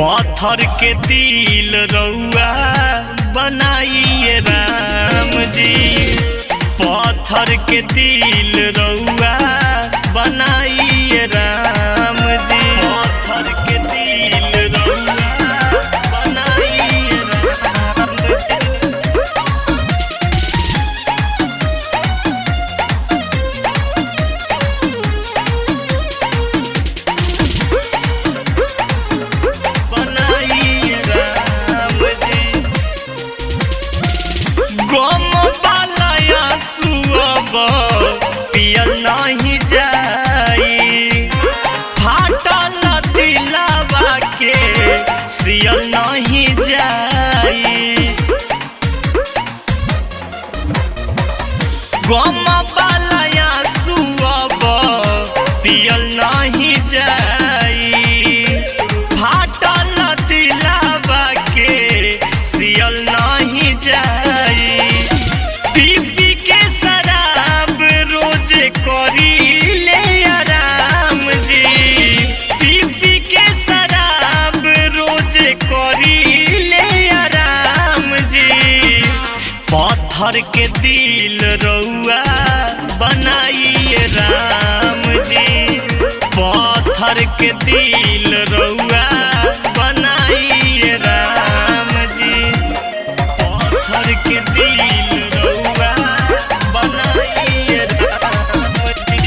पत्थर के दिल रउआ बनाइए राम जी। पत्थर के दिल रउआ बनाइए राम जी। पत्थर के दिल रउआ बनाइए राम जी। पियल नहीं जाई फाटल दिलवा के सियल नहीं जाई। गम बालया सुअब पियल नहीं जाई फाटल दिलवा के सियल नहीं जाई। पी के शराब रोज करी ले आराम जी। पी के शराब रोज करी ले आराम जी। पत्थर के दिल रउआ बनाइए राम जी। पत्थर के दिल रउआ बनाइए राम जी। पत्थर के दिल रउआ बनाइए राम जी।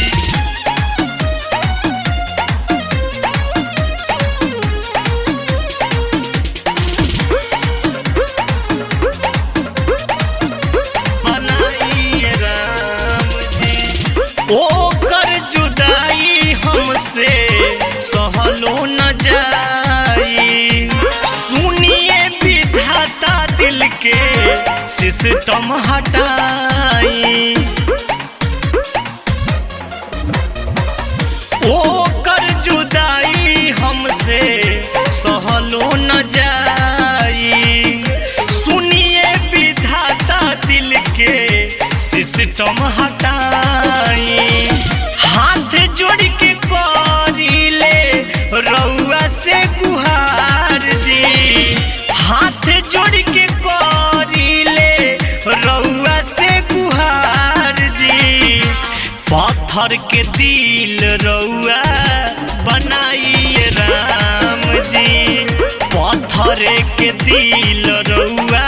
बनाइए राम जी। ओकर जुदाई हमसे सहलो न जाई। सुनिए विधाता दिल के सिस्टम हटाई। ओकर जुदाई हमसे सहलो न जाई। सुनिए विधाता दिल के सिस्टम हटाई। हाथ जोड़ के करीले रउआ से गुहार जी। हाथ जोड़ के करीले रउआ से गुहार जी। पत्थर के दिल रउआ बनाइए राम जी। पत्थर के दिल रउआ